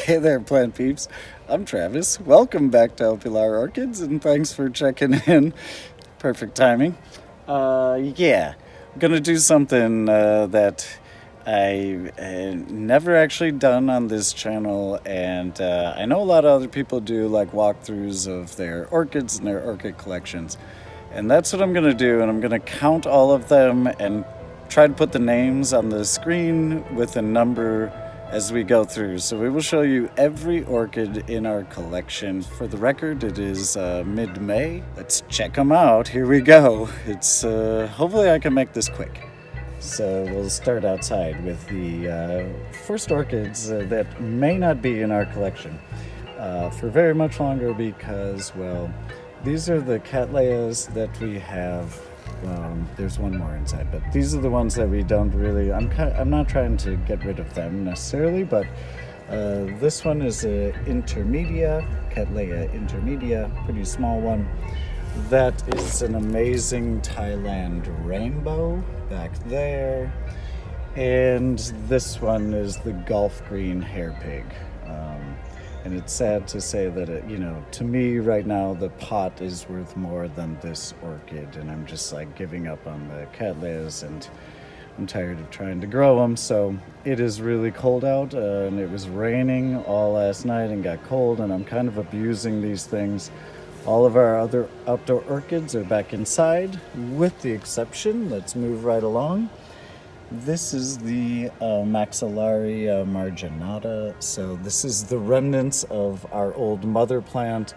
Hey there, plant peeps. I'm Travis. Welcome back to Pilar Orchids, and thanks for checking in. Perfect timing. Yeah, I'm gonna do something that I never actually done on this channel, and I know a lot of other people do like walkthroughs of their orchids and their orchid collections, and that's what I'm gonna do. And I'm gonna count all of them and try to put the names on the screen with a number as we go through. So we will show you every orchid in our collection. For the record, it is mid-May. Let's check them out. Here we go. It's hopefully I can make this quick. So we'll start outside with the first orchids that may not be in our collection for very much longer because, well, these are the cattleyas that we have. There's one more inside, but these are the ones that we don't really. I'm not trying to get rid of them necessarily, but this one is a intermedia, Cattleya intermedia, pretty small one. That is an amazing Thailand rainbow back there. And this one is the Gulf Green hairpig. And it's sad to say that, to me right now, the pot is worth more than this orchid. And I'm just like giving up on the cattleyas, and I'm tired of trying to grow them. So it is really cold out, and it was raining all last night and got cold, and I'm kind of abusing these things. All of our other outdoor orchids are back inside, with the exception, let's move right along. This is the Maxillaria marginata. So this is the remnants of our old mother plant,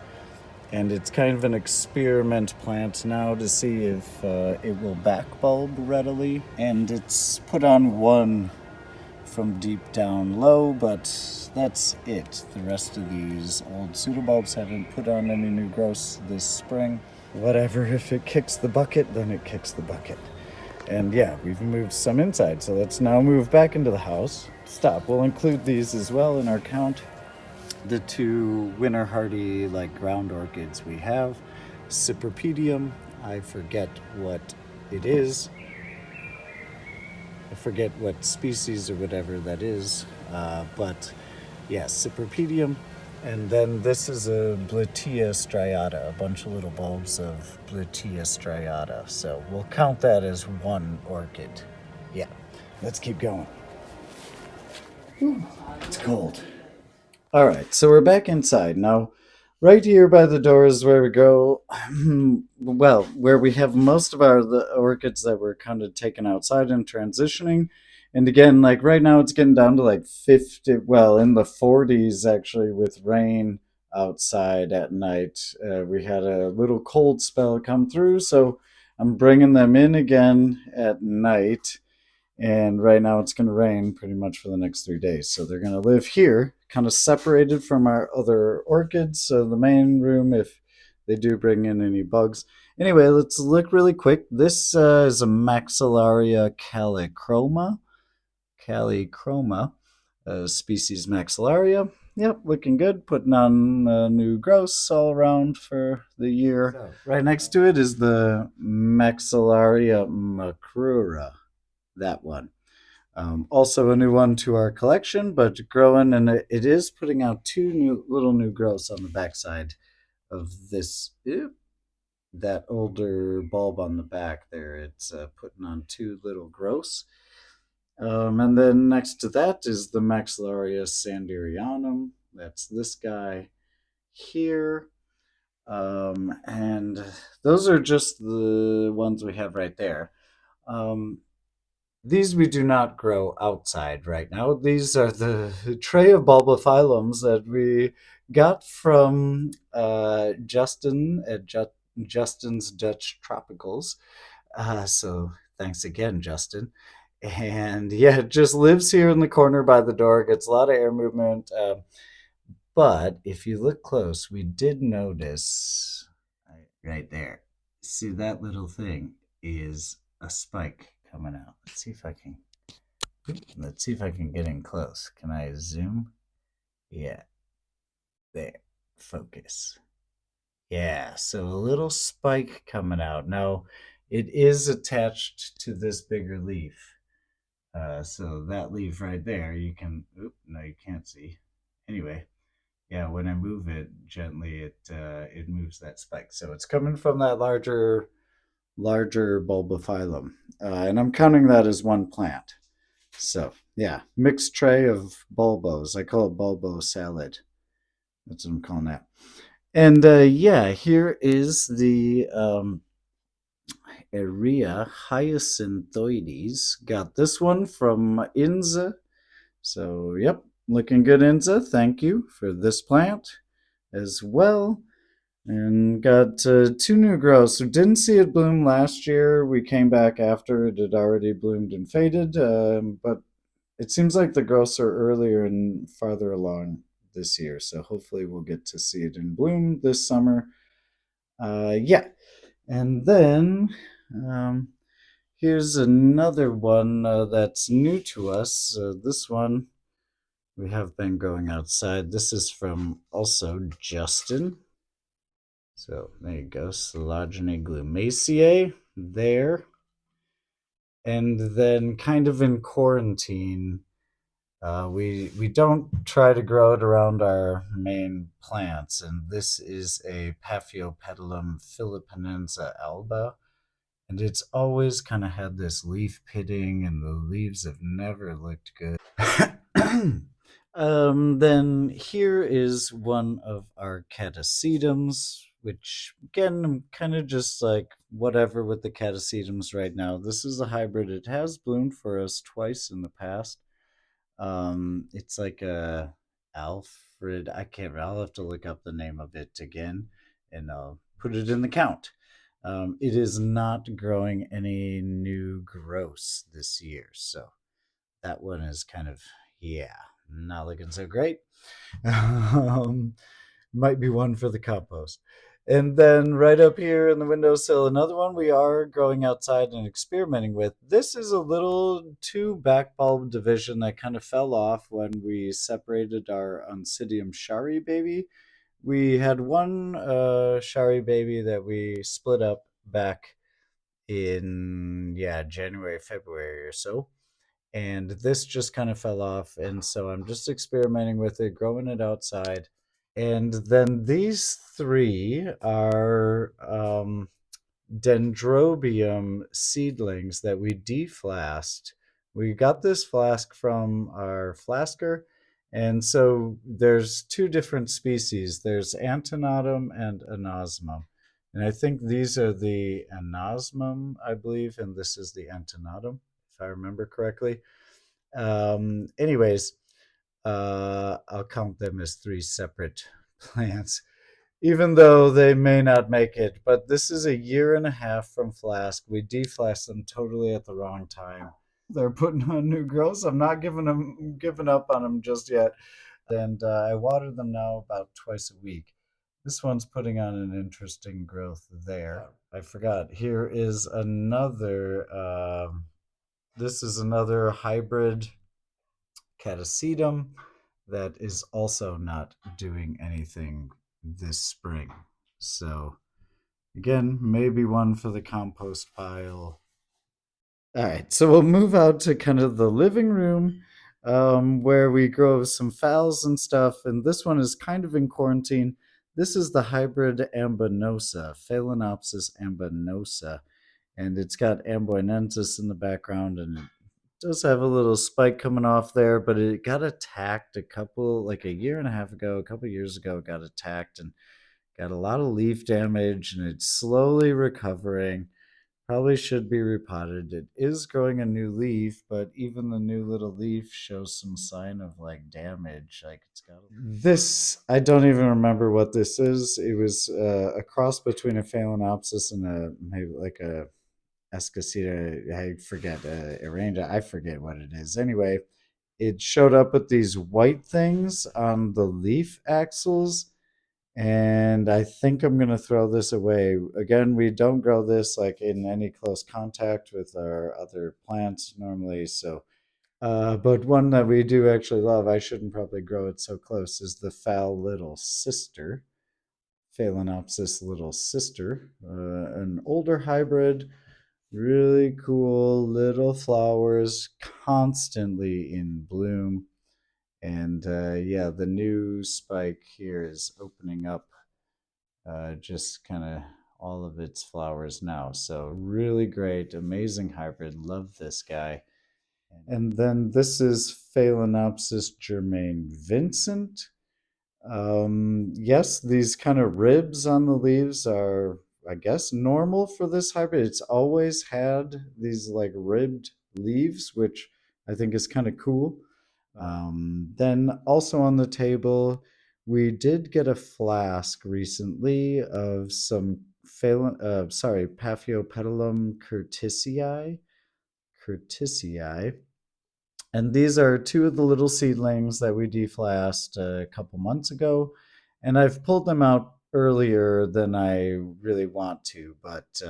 and it's kind of an experiment plant now to see if it will back bulb readily. And it's put on one from deep down low, but that's it. The rest of these old pseudobulbs haven't put on any new growths this spring. Whatever, if it kicks the bucket, then it kicks the bucket. And yeah, we've moved some inside, so let's now move back into the house. Stop. We'll include these as well in our count. The two winter hardy like ground orchids we have. Cypripedium, I forget what it is. I forget what species or whatever that is, but yeah, Cypripedium. And then this is a Blatia striata, a bunch of little bulbs of Blatia striata. So we'll count that as one orchid. Yeah, let's keep going. Whew, it's cold. All right, so we're back inside. Now, right here by the door is where we go, well, where we have most of the orchids that were kind of taken outside and transitioning. And again, like right now, it's getting down to like 50, well, in the 40s actually, with rain outside at night. We had a little cold spell come through, so I'm bringing them in again at night. And right now it's going to rain pretty much for the next 3 days. So they're going to live here, kind of separated from our other orchids. So the main room, if they do bring in any bugs. Anyway, let's look really quick. This is a Maxillaria calichroma. Calichroma, species Maxillaria. Yep, looking good. Putting on new growths all around for the year. So, right next to it is the Maxillaria macrura, that one. Also a new one to our collection, but growing, and it is putting out two little new growths on the backside of this. That older bulb on the back there, it's putting on two little growths. And then next to that is the Maxillaria sanderianum. That's this guy here. And those are just the ones we have right there. These we do not grow outside right now. These are the tray of bulbophyllums that we got from Justin at Justin's Dutch Tropicals. So thanks again, Justin. And yeah, it just lives here in the corner by the door, gets a lot of air movement. But if you look close, we did notice right there. See that little thing is a spike coming out. Let's see if I can get in close. Can I zoom? Yeah. There. Focus. Yeah, so a little spike coming out. Now, it is attached to this bigger leaf. So that leaf right there, you can, no, you can't see. Anyway, yeah, when I move it gently, it moves that spike. So it's coming from that larger bulbophyllum, and I'm counting that as one plant. So yeah, mixed tray of bulbos. I call it bulbo salad. That's what I'm calling that. And yeah, here is the Area hyacinthoides. Got this one from Inza. So yep, looking good, Inza. Thank you for this plant as well. And got two new grows. So didn't see it bloom last year. We came back after it had already bloomed and faded. But it seems like the growths are earlier and farther along this year. So hopefully we'll get to see it in bloom this summer. Yeah. And then um, here's another one that's new to us. This one we have been growing outside. This is from also Justin. So there you go, Silogene glumaceae there. And then kind of in quarantine, we don't try to grow it around our main plants. And this is a Paphiopedilum philippinense alba. And it's always kind of had this leaf pitting, and the leaves have never looked good. Then here is one of our catasetums, which again, I'm kind of just like whatever with the catasetums right now. This is a hybrid. It has bloomed for us twice in the past. It's like a Alfred. I can't. I'll have to look up the name of it again, and I'll put it in the count. It is not growing any new growths this year, so that one is kind of, yeah, not looking so great. um, Might be one for the compost. And then right up here in the windowsill, another one we are growing outside and experimenting with. This is a little two back bulb division that kind of fell off when we separated our Oncidium shari baby. We had one shari baby that we split up back in, yeah, January, February or so, and this just kind of fell off, and so I'm just experimenting with it, growing it outside. And then these three are dendrobium seedlings that we deflasked. We got this flask from our flasker, and so there's two different species. There's antenatum and anosmum. And I think these are the anosmum, I believe, and this is the antenatum, if I remember correctly. Anyways, I'll count them as three separate plants, even though they may not make it. But this is a year and a half from flask. We deflasked them totally at the wrong time. They're putting on new growths. I'm not giving up on them just yet. And I water them now about twice a week. This one's putting on an interesting growth there. I forgot. Here is another. This is another hybrid catasetum that is also not doing anything this spring. So again, maybe one for the compost pile. All right, so we'll move out to kind of the living room, where we grow some phals and stuff. And this one is kind of in quarantine. This is the hybrid ambanosa, Phalaenopsis ambanosa, and it's got amboinensis in the background, and it does have a little spike coming off there, but it got attacked like a year and a half ago, a couple years ago. It got attacked and got a lot of leaf damage, and it's slowly recovering. Probably should be repotted. It is growing a new leaf, but even the new little leaf shows some sign of like damage. Like it's got this. I don't even remember what this is. It was a cross between a Phalaenopsis and a maybe like a Escacita. I forget, Arrangea. I forget what it is. Anyway, it showed up with these white things on the leaf axils, and I think I'm going to throw this away. Again, we don't grow this like in any close contact with our other plants normally. So, but one that we do actually love, I shouldn't probably grow it so close, is the Phal Little Sister, Phalaenopsis Little Sister, an older hybrid. Really cool little flowers, constantly in bloom. And yeah, the new spike here is opening up just kind of all of its flowers now. So really great, amazing hybrid. Love this guy. And then this is Phalaenopsis germain Vincent. Yes, these kind of ribs on the leaves are, I guess, normal for this hybrid. It's always had these like ribbed leaves, which I think is kind of cool. Then also on the table, we did get a flask recently of some Paphiopedilum curtisii, and these are two of the little seedlings that we deflasked a couple months ago. And I've pulled them out earlier than I really want to. But,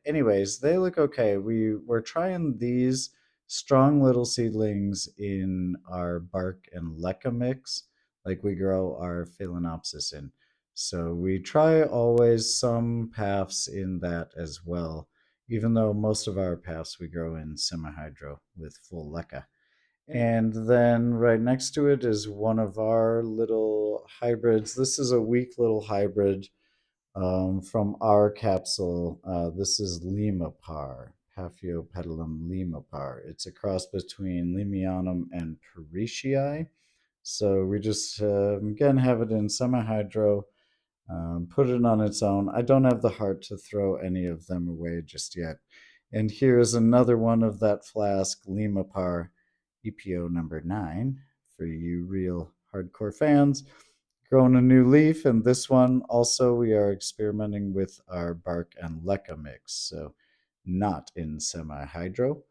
anyways, they look okay. We're trying these strong little seedlings in our bark and leca mix, like we grow our Phalaenopsis in. So we try always some paths in that as well, even though most of our paths we grow in semi-hydro with full leca. And then right next to it is one of our little hybrids. This is a weak little hybrid from our capsule. This is Limapar, Paphiopedilum limapar. It's a cross between Limianum and Parishii. So we just, again, have it in semi-hydro, put it on its own. I don't have the heart to throw any of them away just yet. And here's another one of that flask, Limapar EPO number 9, for you real hardcore fans. Growing a new leaf, and this one also we are experimenting with our bark and leca mix, so not in semi-hydro.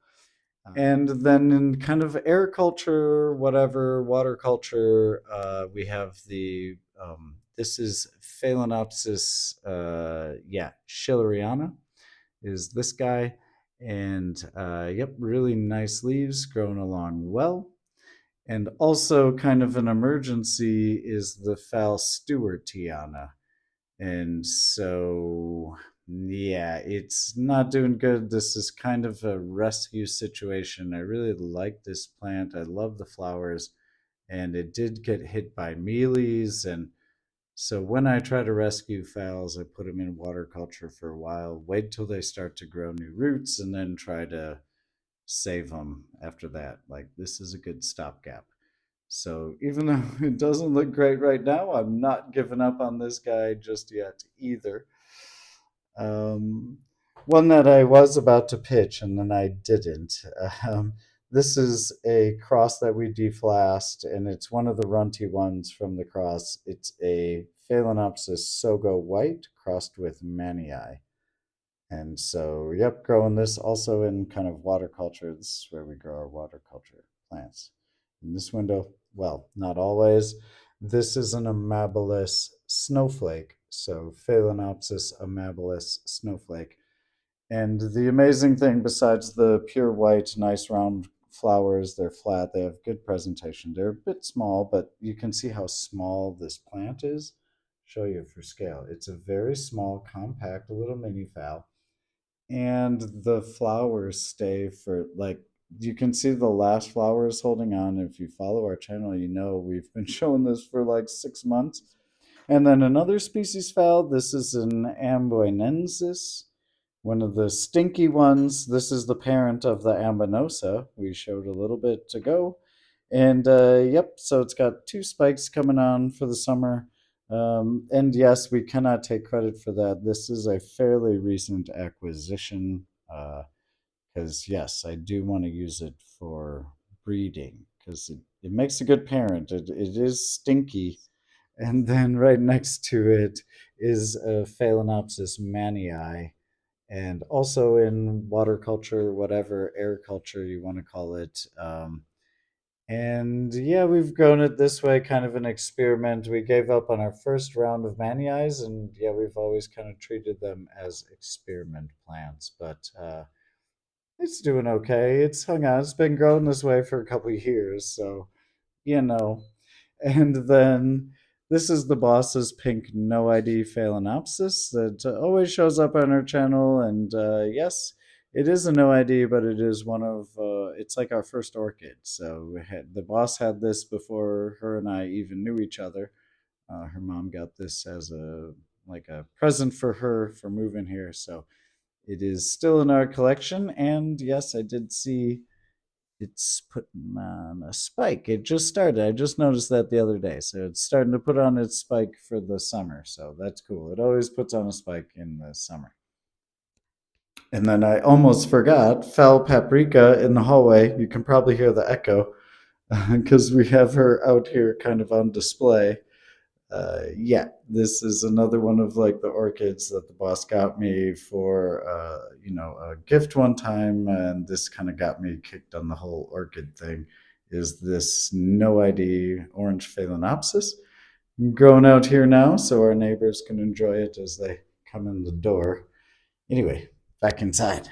And then in kind of air culture, whatever, water culture, we have the, this is Phalaenopsis, Schilleriana is this guy. And yep, really nice leaves growing along well. And also kind of an emergency is the Falstewartiana. And so, yeah, it's not doing good. This is kind of a rescue situation. I really like this plant. I love the flowers, and it did get hit by mealies. And so when I try to rescue phals, I put them in water culture for a while, wait till they start to grow new roots, and then try to save them after that. Like, this is a good stopgap. So even though it doesn't look great right now, I'm not giving up on this guy just yet either. Um, One that I was about to pitch and then I didn't. Um, this is a cross that we deflasked, and it's one of the runty ones from the cross. It's a Phalaenopsis Sogo White crossed with Manii. And so, yep, growing this also in kind of water culture. This is where we grow our water culture plants. In this window, well, not always. This is an amabilis snowflake. So Phalaenopsis amabilis snowflake. And the amazing thing, besides the pure white, nice round flowers, they're flat, they have good presentation. They're a bit small, but you can see how small this plant is. Show you for scale. It's a very small, compact little mini phal, and the flowers stay for like, you can see the last flowers holding on. If you follow our channel, you know we've been showing this for like 6 months. And then another species phal, this is an amboinensis, one of the stinky ones. This is the parent of the ambanosa we showed a little bit ago. And yep, so it's got two spikes coming on for the summer. And yes, we cannot take credit for that. This is a fairly recent acquisition, because yes, I do want to use it for breeding because it makes a good parent. It is stinky. And then right next to it is a Phalaenopsis manii, and also in water culture, whatever air culture you want to call it. And yeah, we've grown it this way, kind of an experiment. We gave up on our first round of maniis, and yeah, we've always kind of treated them as experiment plants. But it's doing okay. It's hung on. It's been growing this way for a couple of years, so you know. And then this is the boss's pink no ID Phalaenopsis that always shows up on our channel. And yes, It is a no ID, but it is one of, it's like our first orchid. So the boss had this before her and I even knew each other. Her mom got this as like a present for her for moving here. So it is still in our collection. And yes, I did see it's putting on a spike. It just started. I just noticed that the other day. So it's starting to put on its spike for the summer. So that's cool. It always puts on a spike in the summer. And then I almost forgot Fel Paprika in the hallway. You can probably hear the echo because we have her out here kind of on display. Yeah, this is another one of like the orchids that the boss got me for, a gift one time. And this kind of got me kicked on the whole orchid thing. Is this no ID orange phalaenopsis growing out here now so our neighbors can enjoy it as they come in the door. Anyway, back inside.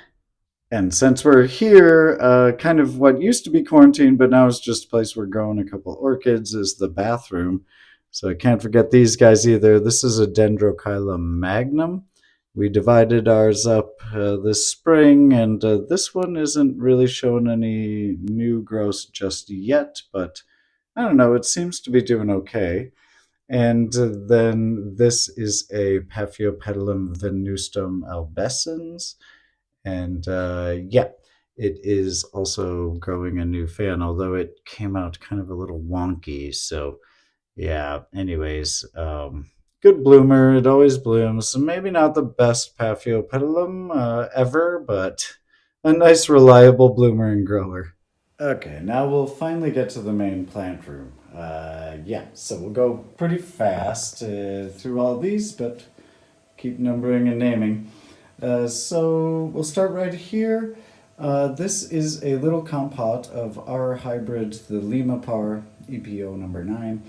And since we're here, kind of what used to be quarantine, but now it's just a place we're growing a couple orchids, is the bathroom. So I can't forget these guys either. This is a Dendrochila magnum. We divided ours up this spring, and this one isn't really showing any new growth just yet, but I don't know, it seems to be doing okay. And then this is a Paphiopedilum venustum albescens. And yeah, it is also growing a new fan, although it came out kind of a little wonky. So yeah, anyways, good bloomer. It always blooms. So maybe not the best Paphiopedilum ever, but a nice, reliable bloomer and grower. Okay, now we'll finally get to the main plant room. Yeah, so we'll go pretty fast through all these, but keep numbering and naming. So we'll start right here. This is a little compote of our hybrid, the Lima Par EPO number 9.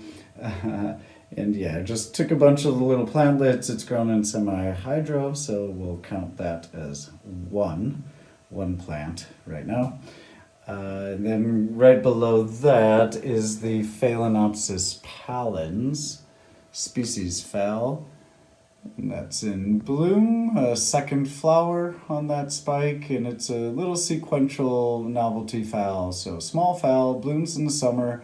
And yeah, just took a bunch of the little plantlets. It's grown in semi-hydro, so we'll count that as one plant right now. And then right below that is the Phalaenopsis pallens, species Phal. And that's in bloom, a second flower on that spike, and it's a little sequential novelty phal. So small phal, blooms in the summer,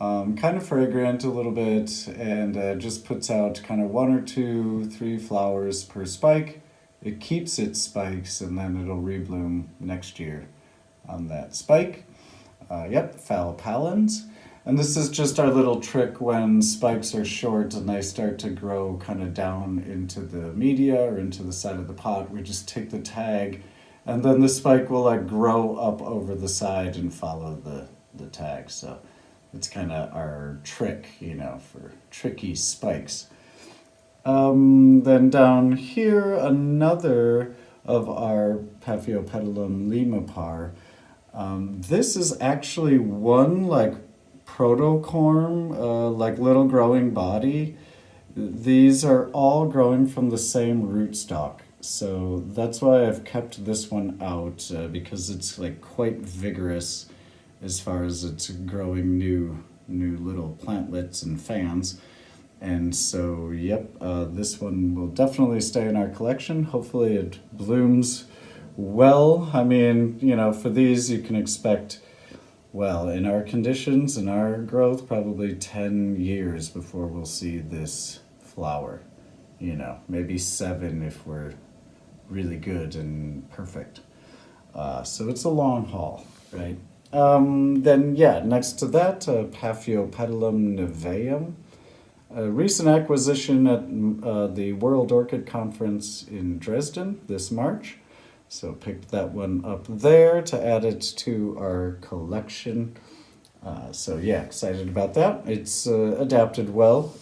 kind of fragrant a little bit, and just puts out kind of 1 or 2, 3 flowers per spike. It keeps its spikes, and then it'll rebloom next year on that spike. Yep, phal pallens. And this is just our little trick when spikes are short and they start to grow kind of down into the media or into the side of the pot. We just take the tag, and then the spike will like grow up over the side and follow the tag. So it's kind of our trick, for tricky spikes. Then down here, another of our Paphiopedilum limapar. This is actually one like protocorm, like little growing body. These are all growing from the same rootstock. So that's why I've kept this one out, because it's like quite vigorous as far as it's growing new little plantlets and fans. And so, yep, this one will definitely stay in our collection. Hopefully it blooms well. I mean, for these you can expect, well, in our conditions, in our growth, probably 10 years before we'll see this flower. Maybe 7 if we're really good and perfect. So it's a long haul, right? Then, yeah, next to that, Paphiopedilum niveum. A recent acquisition at the World Orchid Conference in Dresden this March. So picked that one up there to add it to our collection. So yeah, excited about that. It's adapted well.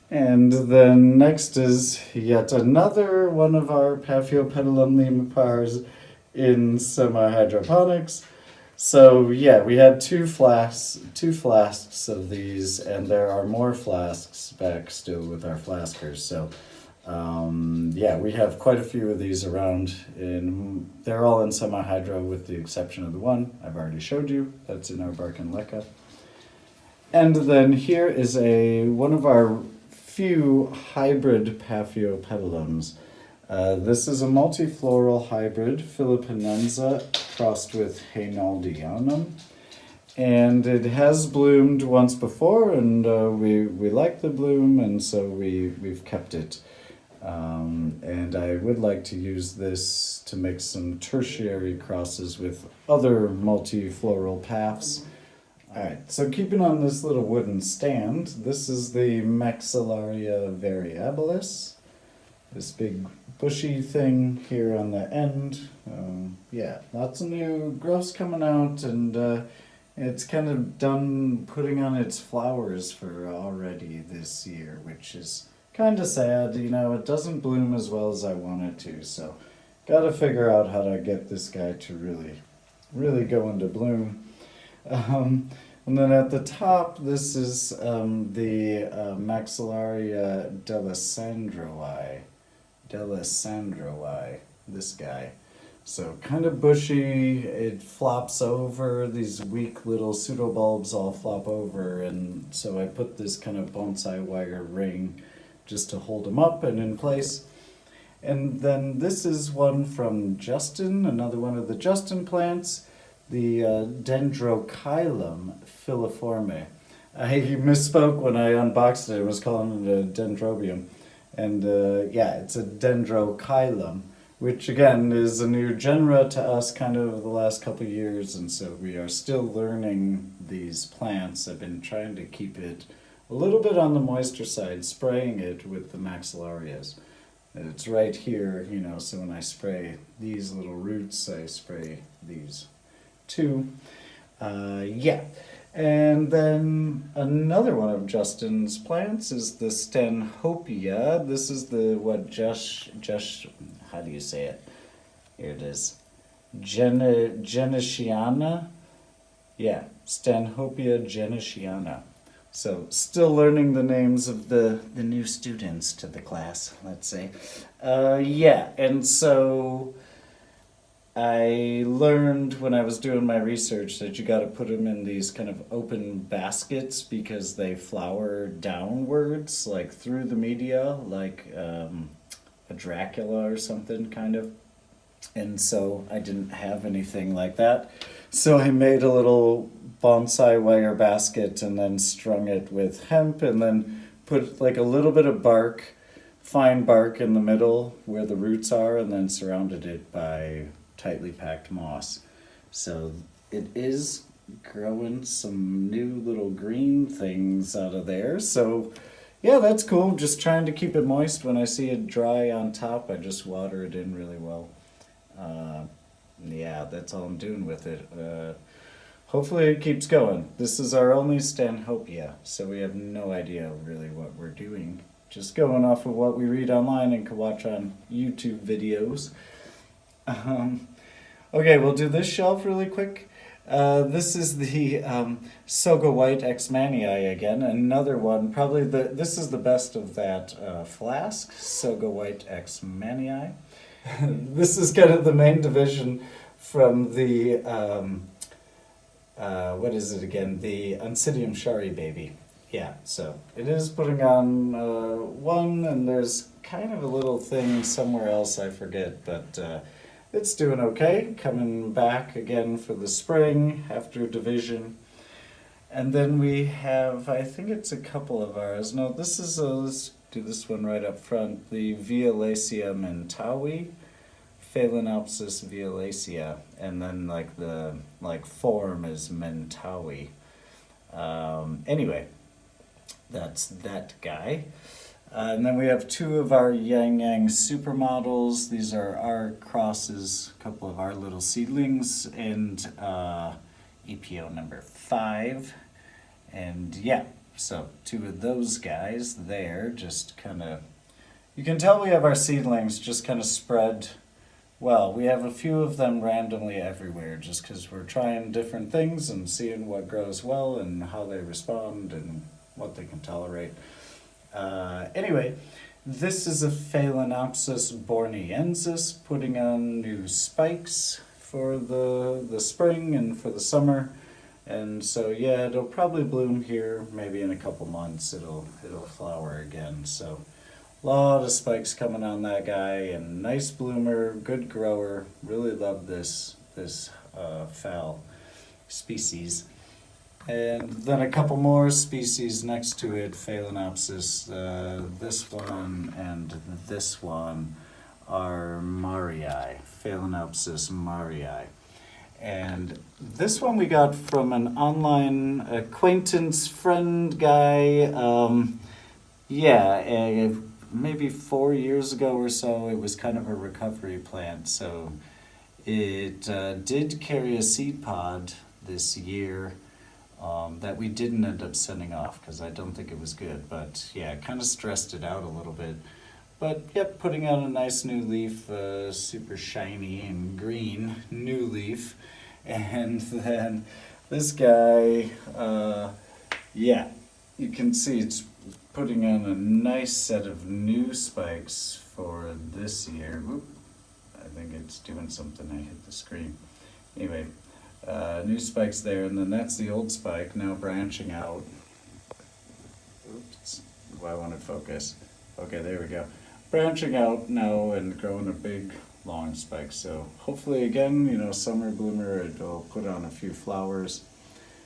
And then next is yet another one of our Paphiopedilum limapars in semi-hydroponics. So yeah, we had two flasks of these, and there are more flasks back still with our flaskers. So yeah, we have quite a few of these around, and they're all in semi-hydro with the exception of the one I've already showed you. That's in our Bark and Leca. And then here is one of our few hybrid Paphiopedilums. This is a multifloral hybrid, Philippinenza, crossed with Hainaldianum. And it has bloomed once before, and we like the bloom, and so we've kept it. And I would like to use this to make some tertiary crosses with other multifloral paths. Alright, so keeping on this little wooden stand, this is the Maxillaria variabilis. This big bushy thing here on the end. Yeah, lots of new growths coming out, and it's kind of done putting on its flowers for already this year, which is kind of sad. You know, it doesn't bloom as well as I want it to, so gotta figure out how to get this guy to really go into bloom. And then at the top, this is the Maxillaria delisandroi, this guy. So kind of bushy, it flops over, these weak little pseudobulbs all flop over, and so I put this kind of bonsai wire ring just to hold them up and in place. And then this is one from Justin, another one of the Justin plants, the Dendrochilum filiforme. I misspoke when I unboxed it. I was calling it a Dendrobium. And yeah, it's a Dendrochilum, which again is a new genre to us kind of the last couple of years, and so we are still learning these plants. I've been trying to keep it a little bit on the moisture side, spraying it with the Maxillarias. It's right here, you know, so when I spray these little roots, I spray these too. Yeah. And then another one of Justin's plants is the Stanhopea. This is the, how do you say it? Here it is. Genesiana? Yeah, Stanhopea genesiana. So still learning the names of the new students to the class, let's say. Yeah, and so I learned when I was doing my research that you got to put them in these kind of open baskets because they flower downwards, like through the media, like a Dracula or something, kind of. And so I didn't have anything like that. So I made a little bonsai wire basket and then strung it with hemp and then put like a little bit of bark, fine bark in the middle where the roots are, and then surrounded it by tightly packed moss. So it is growing some new little green things out of there. So yeah, that's cool. Just trying to keep it moist. When I see it dry on top, I just water it in really well. Yeah, that's all I'm doing with it. Hopefully it keeps going. This is our only Stanhopea, so we have no idea really what we're doing. Just going off of what we read online and can watch on YouTube videos. Okay, we'll do this shelf really quick. This is the Soga White Exmanii again, another one. Probably this is the best of that flask, Soga White Exmanii. This is kind of the main division from the, what is it again? The Oncidium Shari baby. Yeah, so it is putting on one, and there's kind of a little thing somewhere else, I forget, but it's doing okay. Coming back again for the spring after division. And then we have, I think it's a couple of ours. No, this is let's do this one right up front. The Violacea mentawi, Phalaenopsis violacea, and then like the form is mentawi. Anyway, that's that guy. And then we have two of our Yang Yang supermodels. These are our crosses, a couple of our little seedlings, and EPO number 5. And yeah, so two of those guys there, just kind of, you can tell we have our seedlings just kind of spread well. We have a few of them randomly everywhere just because we're trying different things and seeing what grows well and how they respond and what they can tolerate. Anyway, this is a Phalaenopsis borneensis putting on new spikes for the spring and for the summer. And so yeah, it'll probably bloom here maybe in a couple months. It'll flower again. So lot of spikes coming on that guy, and nice bloomer, good grower. Really love this fowl species. And then a couple more species next to it, Phalaenopsis. This one and this one are Marii, Phalaenopsis Marii. And this one we got from an online acquaintance friend guy. Maybe 4 years ago or so. It was kind of a recovery plant. So it did carry a seed pod this year that we didn't end up sending off because I don't think it was good. But yeah, it kind of stressed it out a little bit. But yep, putting out a nice new leaf, super shiny and green new leaf. And then this guy, you can see it's putting on a nice set of new spikes for this year. Oop, I think it's doing something. I hit the screen. Anyway, new spikes there, and then that's the old spike now branching out. Oops, why won't it focus? Okay, there we go. Branching out now and growing a big long spike. So hopefully again, summer bloomer, it'll put on a few flowers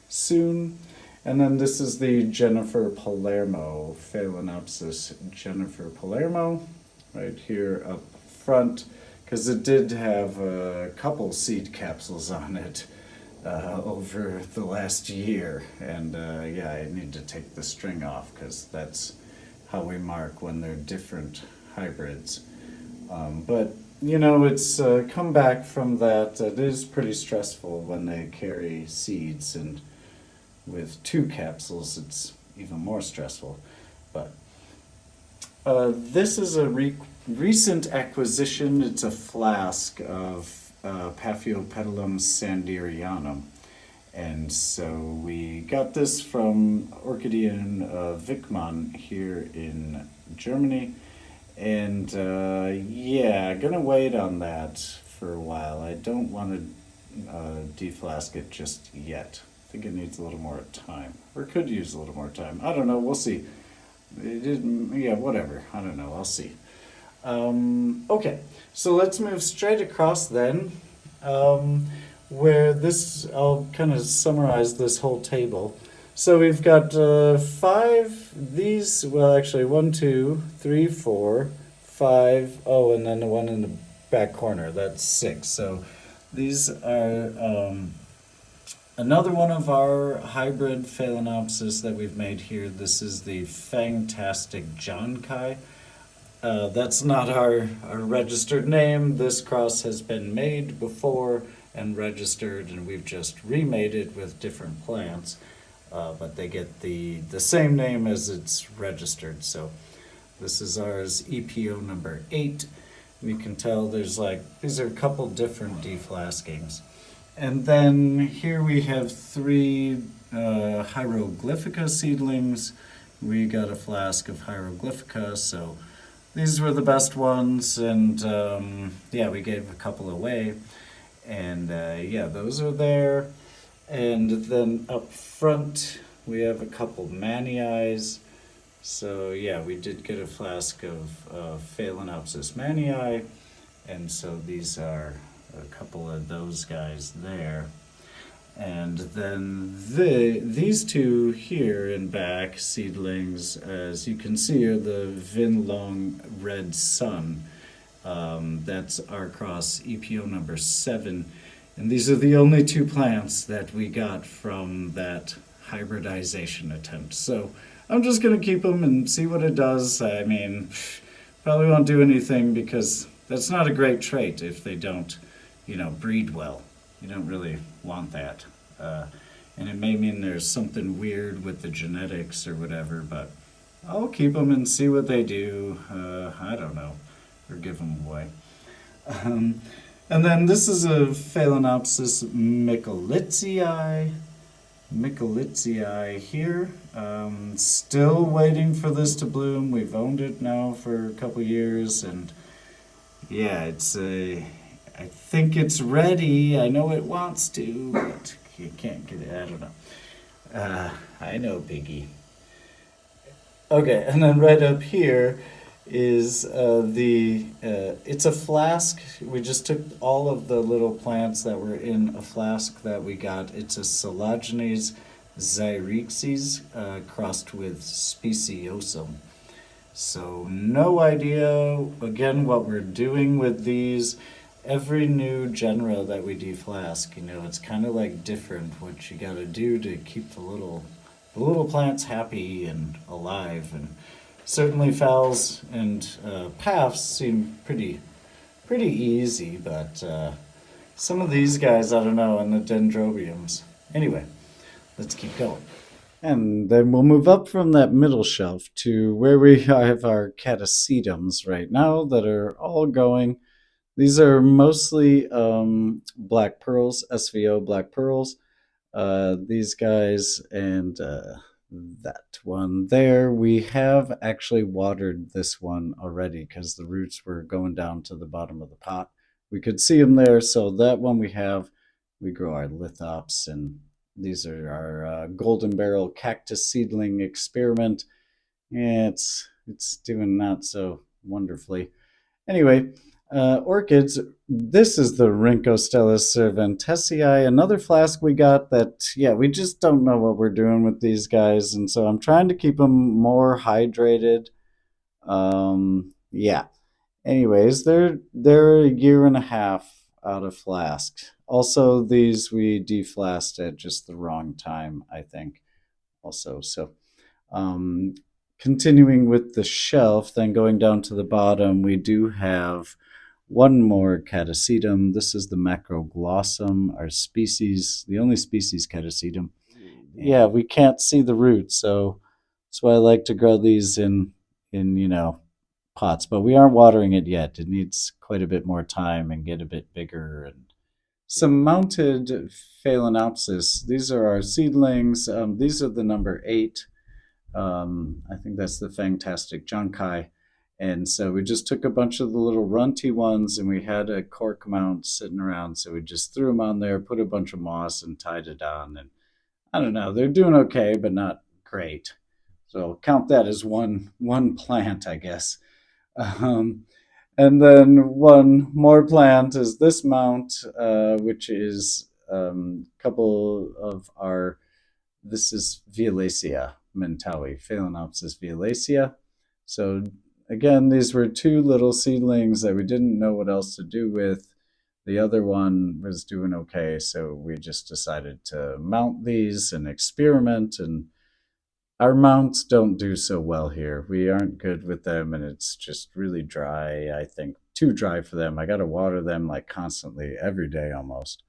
soon. And then this is the Jennifer Palermo, Phalaenopsis Jennifer Palermo, right here up front, because it did have a couple seed capsules on it over the last year. And I need to take the string off because that's how we mark when they're different hybrids. But it's come back from that. It is pretty stressful when they carry seeds, and with 2 capsules it's even more stressful. But this is a recent acquisition. It's a flask of Paphiopedilum sanderianum. And so we got this from Orchidean Wickmann here in Germany. And gonna wait on that for a while. I don't want to deflask it just yet. I think it needs a little more time, or could use a little more time. I don't know, we'll see. Whatever, I don't know, I'll see. Okay, so let's move straight across then, where I'll kind of summarize this whole table. So we've got 5, these, well actually 1, 2, 3, 4, 5, and then the one in the back corner, that's 6. So these are another one of our hybrid Phalaenopsis that we've made here. This is the Fantastic Jonkai. That's not our registered name. This cross has been made before and registered, and we've just remade it with different plants. But they get the same name as it's registered. So this is ours, EPO number 8. You can tell these are a couple different deflaskings. And then here we have 3 Hieroglyphica seedlings. We got a flask of Hieroglyphica, so these were the best ones, and we gave a couple away. And those are there. And then up front, we have a couple Manii. So we did get a flask of Phalaenopsis Manii, and so these are a couple of those guys there. And then these 2 here in back, seedlings, as you can see, are the Vinlong Red Sun. That's our cross EPO number 7. And these are the only 2 plants that we got from that hybridization attempt. So I'm just going to keep them and see what it does. I mean, probably won't do anything because that's not a great trait if they don't, breed well. You don't really want that. And it may mean there's something weird with the genetics or whatever, but I'll keep them and see what they do. I don't know, or give them away. And then this is a Phalaenopsis Michelitzii here. Still waiting for this to bloom. We've owned it now for a couple years, and I think it's ready. I know it wants to, but you can't get it. I don't know. I know, Piggy. Okay, and then right up here is it's a flask. We just took all of the little plants that were in a flask that we got. It's a Collagenase zyrexes crossed with speciosum. So no idea again what we're doing with these. Every new genera that we deflask, it's kind of like different what you got to do to keep the little plants happy and alive. And certainly phals and paphs seem pretty easy, but some of these guys I don't know, and the dendrobiums. Anyway, let's keep going. And then we'll move up from that middle shelf to where we have our catasetums right now that are all going. These are mostly black pearls, SVO black pearls. These guys and that one there. We have actually watered this one already because the roots were going down to the bottom of the pot. We could see them there, so that one we have. We grow our lithops, and these are our golden barrel cactus seedling experiment. Yeah, it's doing not so wonderfully. Anyway, orchids. This is the Rhynchostella cervantesii, another flask we got that, yeah, we just don't know what we're doing with these guys, and so I'm trying to keep them more hydrated. Yeah. Anyways, they're a year and a half out of flask. Also, these we deflasked at just the wrong time, I think. Also, so um, continuing with the shelf, then going down to the bottom, we do have one more catasetum. This is the macroglossum, our species, the only species catasetum. Yeah, we can't see the roots, so that's why I like to grow these in pots. But we aren't watering it yet. It needs quite a bit more time and get a bit bigger. And some mounted Phalaenopsis. These are our seedlings. These are the number 8. I think that's the Fantastic Junkai. And so we just took a bunch of the little runty ones and we had a cork mount sitting around. So we just threw them on there, put a bunch of moss and tied it on. And I don't know, they're doing okay, but not great. So count that as one plant, I guess. Um, and then one more plant is this mount, which is a couple of our, this is Violacea mentawi, Phalaenopsis violacea. So again, these were 2 little seedlings that we didn't know what else to do with. The other one was doing okay, so we just decided to mount these and experiment. And our mounts don't do so well here. We aren't good with them, and it's just really dry. I think too dry for them. I got to water them like constantly every day almost.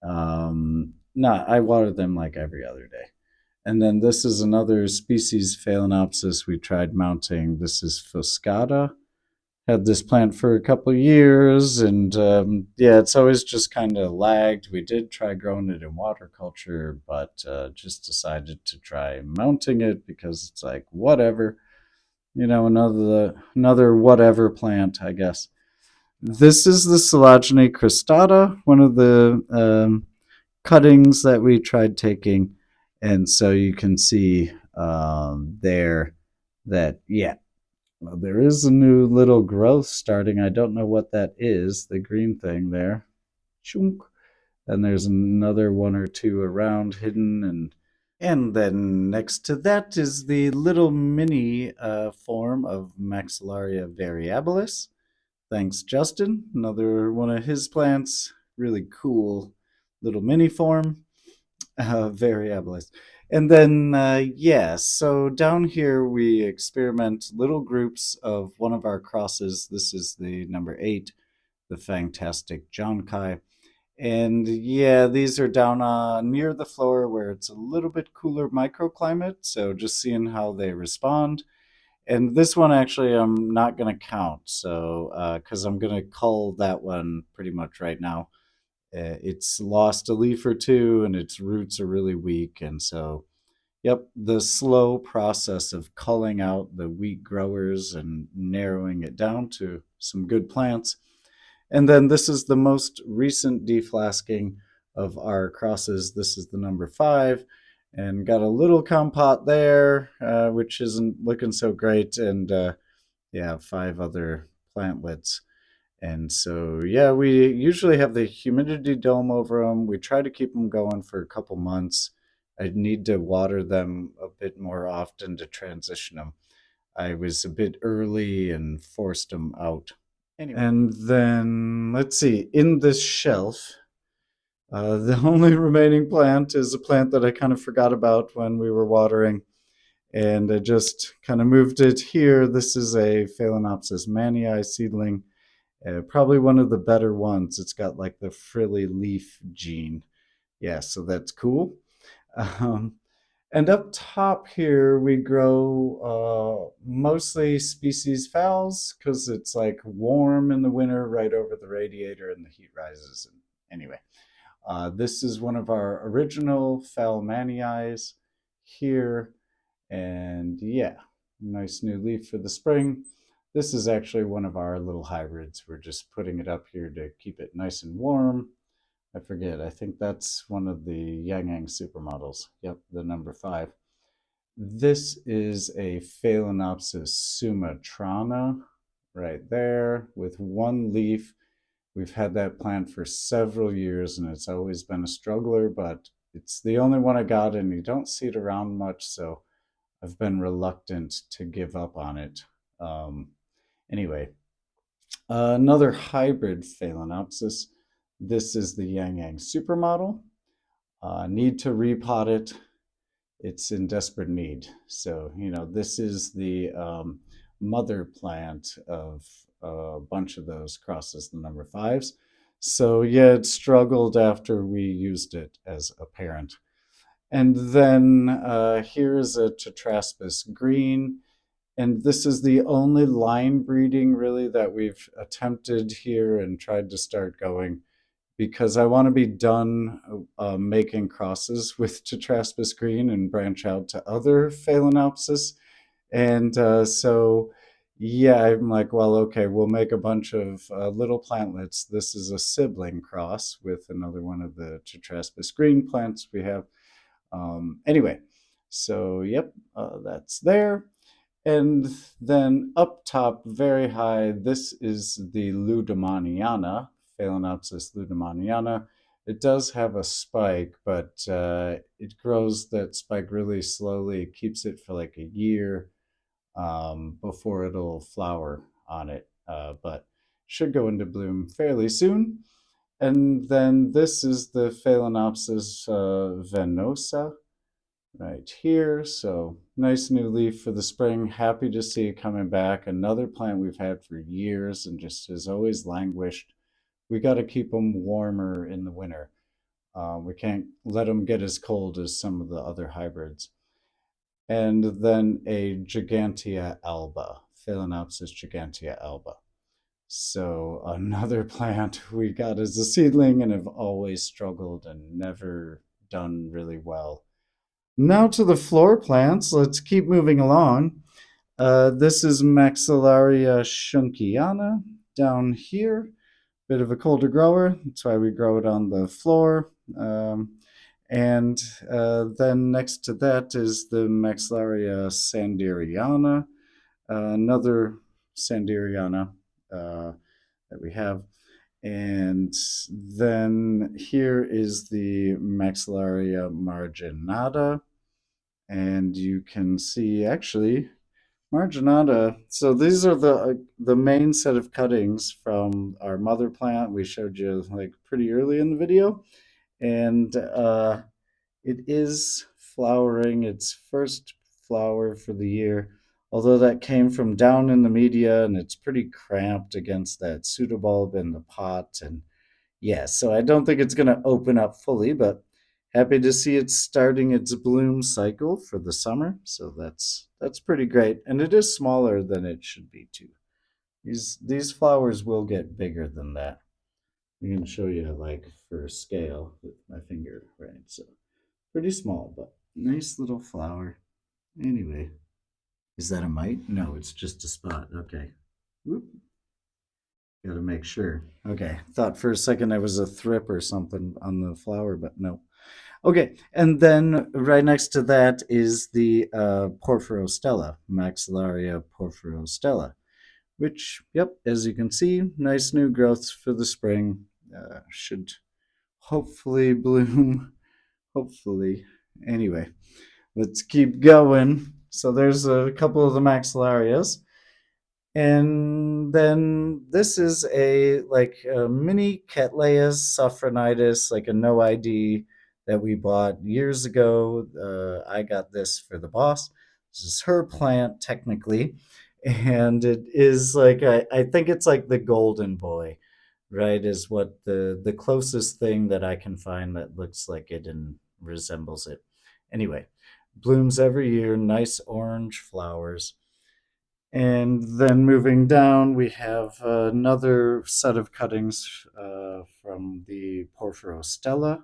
No, I water them like every other day. And then this is another species Phalaenopsis we tried mounting. This is Fuscata. Had this plant for a couple of years, and yeah, it's always just kind of lagged. We did try growing it in water culture, but just decided to try mounting it because it's like whatever, another whatever plant, I guess. This is the Silogene cristata, one of the cuttings that we tried taking, and so you can see there that, yeah, well, there is a new little growth starting. I don't know what that is, the green thing there. Chunk. And there's another one or two around hidden. And then next to that is the little mini form of Maxillaria variabilis. Thanks, Justin. Another one of his plants. Really cool little mini form. Variabilis. And then, yeah, so down here we experiment little groups of one of our crosses. This is the number 8, the Fantastic Jonkai. And yeah, these are down near the floor where it's a little bit cooler microclimate. So just seeing how they respond. And this one actually I'm not going to count. So, because I'm going to cull that one pretty much right now. It's lost a leaf or two and its roots are really weak. And so, yep, the slow process of culling out the weak growers and narrowing it down to some good plants. And then this is the most recent deflasking of our crosses. This is the number 5 and got a little compote there, which isn't looking so great. And yeah, 5 other plantlets. And so, yeah, we usually have the humidity dome over them. We try to keep them going for a couple months. I need to water them a bit more often to transition them. I was a bit early and forced them out. Anyway. And then, let's see, in this shelf, the only remaining plant is a plant that I kind of forgot about when we were watering, and I just kind of moved it here. This is a Phalaenopsis mannii seedling, probably one of the better ones. It's got like the frilly leaf gene. Yeah, so that's cool. Um, and up top here, we grow mostly species phals because it's like warm in the winter right over the radiator and the heat rises. And anyway, this is one of our original phal mannii here. And yeah, nice new leaf for the spring. This is actually one of our little hybrids. We're just putting it up here to keep it nice and warm. I forget, I think that's one of the Yang Yang supermodels. Yep, the number 5. This is a Phalaenopsis sumatrana right there with one leaf. We've had that plant for several years and it's always been a struggler, but it's the only one I got and you don't see it around much, so I've been reluctant to give up on it. Um, anyway, another hybrid Phalaenopsis. This is the Yang Yang supermodel. Need to repot it. It's in desperate need. So, this is the mother plant of a bunch of those crosses, the number 5s. So, yeah, it struggled after we used it as a parent. And then here is a Tetraspis green. And this is the only line breeding really that we've attempted here and tried to start going, because I want to be done making crosses with Tetraspis green and branch out to other Phalaenopsis. And so, yeah, I'm like, well, okay, we'll make a bunch of little plantlets. This is a sibling cross with another one of the Tetraspis green plants we have. Anyway, so yep, that's there. And then up top, very high, this is the Ludemaniana, Phalaenopsis ludemaniana. It does have a spike, but it grows that spike really slowly. It keeps it for like a year before it'll flower on it, but should go into bloom fairly soon. And then this is the Phalaenopsis venosa right here. So nice new leaf for the spring. Happy to see it coming back. Another plant we've had for years and just has always languished. We got to keep them warmer in the winter. We can't let them get as cold as some of the other hybrids. And then a Gigantea alba, Phalaenopsis gigantea alba. So another plant we got as a seedling and have always struggled and never done really well. Now to the floor plants. Let's keep moving along. This is Maxillaria schunkiana down here. Bit of a colder grower. That's why we grow it on the floor. And then next to that is the Maxillaria sanderiana, another sanderiana that we have. And then here is the Maxillaria marginata. And you can see actually marginata. So these are the main set of cuttings from our mother plant we showed you like pretty early in the video. And it is flowering its first flower for the year, although that came from down in the media and it's pretty cramped against that pseudobulb in the pot. And yeah, so I don't think it's going to open up fully, but happy to see it starting its bloom cycle for the summer. So that's pretty great, and it is smaller than it should be too. These flowers will get bigger than that. I'm going to show you like for scale with my finger, right? So pretty small, but nice little flower. Anyway, is that a mite? No, it's just a spot. Okay. Whoop. Gotta make sure. Okay. Thought for a second I was a thrip or something on the flower, but no. Okay. And then right next to that is the Porphyrostella, Maxillaria porphyrostella. which, yep, as you can see, nice new growths for the spring. Should hopefully bloom. Hopefully. Anyway, let's keep going. So there's a couple of the maxillarias. And then this is a like a mini Cattleyas sophronitis, like a no ID that we bought years ago. I got this for the boss. This is her plant technically, and it is like I think it's like the golden boy, right? Is what the closest thing that I can find that looks like it and resembles it. Anyway, blooms every year, nice orange flowers. And then moving down, we have another set of cuttings from the Porphyrostella.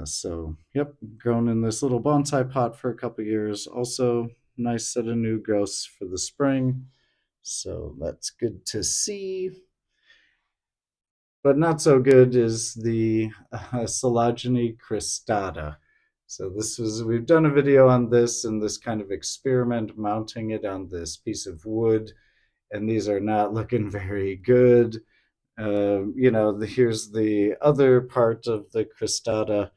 So, yep, grown in this little bonsai pot for a couple years. Also, nice set of new growths for the spring. So that's good to see. But not so good is the Silogene cristata. So we've done a video on this and this kind of experiment mounting it on this piece of wood, and these are not looking very good. Here's the other part of the cristata.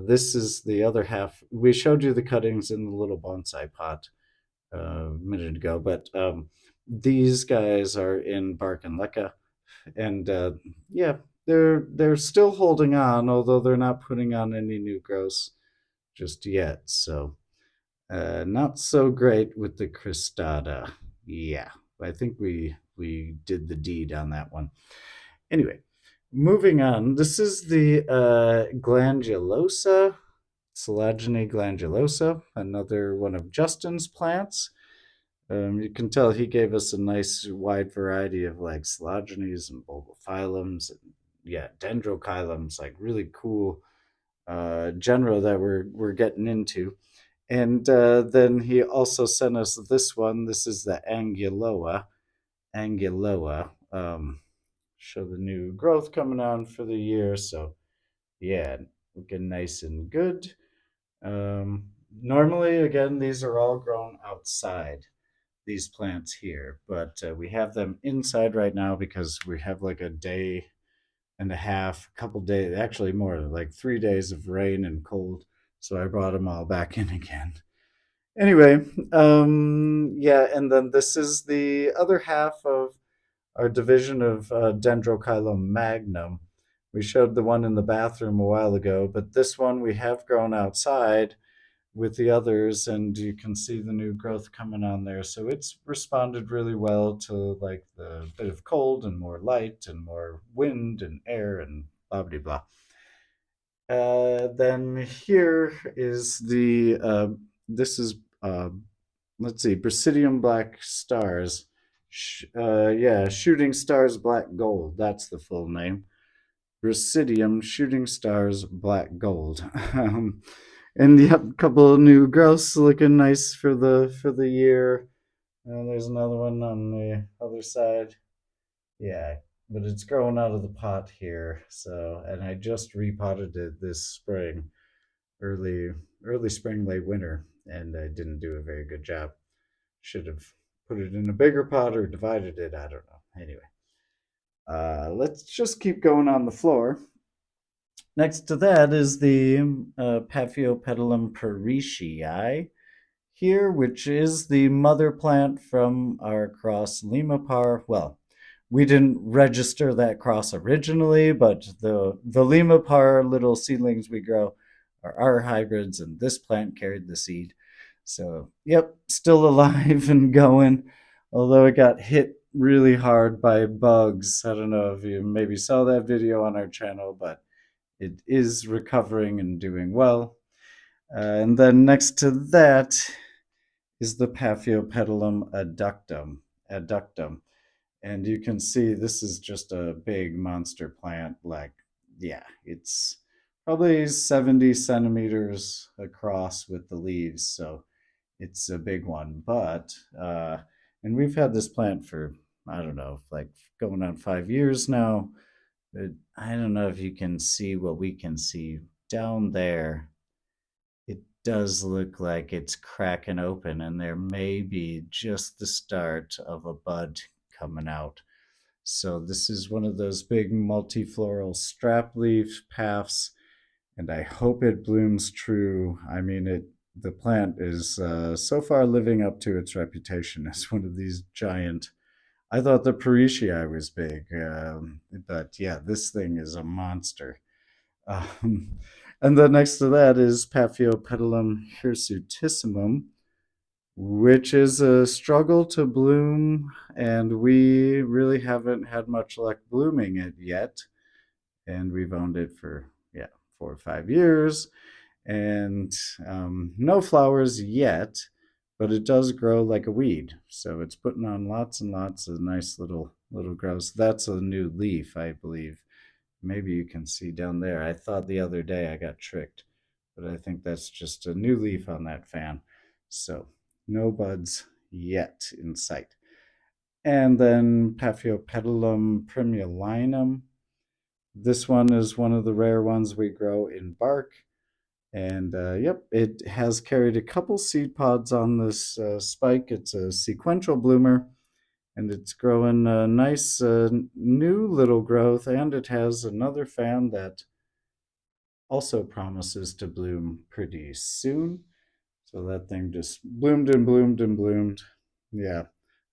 This is the other half. We showed you the cuttings in the little bonsai pot a minute ago, but these guys are in bark and leca, and yeah, they're still holding on, although they're not putting on any new growths just yet. So not so great with the cristata. Yeah, I think we did the deed on that one. Anyway, moving on. This is the glandulosa, Silogene glandulosa, another one of Justin's plants. You can tell he gave us a nice wide variety of like Silogenes and bulbophyllums and yeah, dendrochilums, like really cool genera that we're getting into. And then he also sent us this one. This is the Anguloa. Anguloa. Show the new growth coming on for the year. So yeah, looking nice and good. Normally, again, these are all grown outside, these plants here, but we have them inside right now because we have like a day and a half, a couple days, actually more, like 3 days of rain and cold. So I brought them all back in again. Anyway, yeah, and then this is the other half of our division of Dendrochilum magnum. We showed the one in the bathroom a while ago, but this one we have grown outside with the others, and you can see the new growth coming on there. So it's responded really well to like the bit of cold and more light and more wind and air and blah blah blah. Then here is the this is let's see, Brasidium Black Stars. Yeah, Shooting Stars Black Gold. That's the full name. Brasidium Shooting Stars Black Gold. And yep, a couple of new growths looking nice for the year. And there's another one on the other side. Yeah, but it's growing out of the pot here. So, and I just repotted it this spring, early spring, late winter, and I didn't do a very good job. Should have put it in a bigger pot or divided it. I don't know. Anyway, let's just keep going on the floor. Next to that is the Paphiopedilum parishii here, which is the mother plant from our cross Limapar. Well, we didn't register that cross originally, but the Limapar little seedlings we grow are our hybrids, and this plant carried the seed. So, yep, still alive and going, although it got hit really hard by bugs. I don't know if you maybe saw that video on our channel, but it is recovering and doing well. And then next to that is the Paphiopedilum adductum. And you can see this is just a big monster plant. Like, yeah, it's probably 70 centimeters across with the leaves. So it's a big one. But, and we've had this plant for, I don't know, like going on 5 years now. But I don't know if you can see what we can see down there. does look like it's cracking open, and there may be just the start of a bud coming out. So this is one of those big multifloral strap leaf paths, and I hope it blooms true. I mean, the plant is so far living up to its reputation as one of these giant. I thought the Parishii was big, but yeah, this thing is a monster. Um, and then next to that is Paphiopedilum hirsutissimum, which is a struggle to bloom, and we really haven't had much luck blooming it yet. And we've owned it for, yeah, 4 or 5 years, and no flowers yet, but it does grow like a weed. So it's putting on lots and lots of nice little growths. That's a new leaf, I believe. Maybe you can see down there. I thought the other day I got tricked, but I think that's just a new leaf on that fan. So no buds yet in sight. And then Paphiopedilum primulinum. This one is one of the rare ones we grow in bark. And yep, it has carried a couple seed pods on this spike. It's a sequential bloomer, and it's growing a nice new little growth, and it has another fan that also promises to bloom pretty soon. So that thing just bloomed and bloomed and bloomed. Yeah,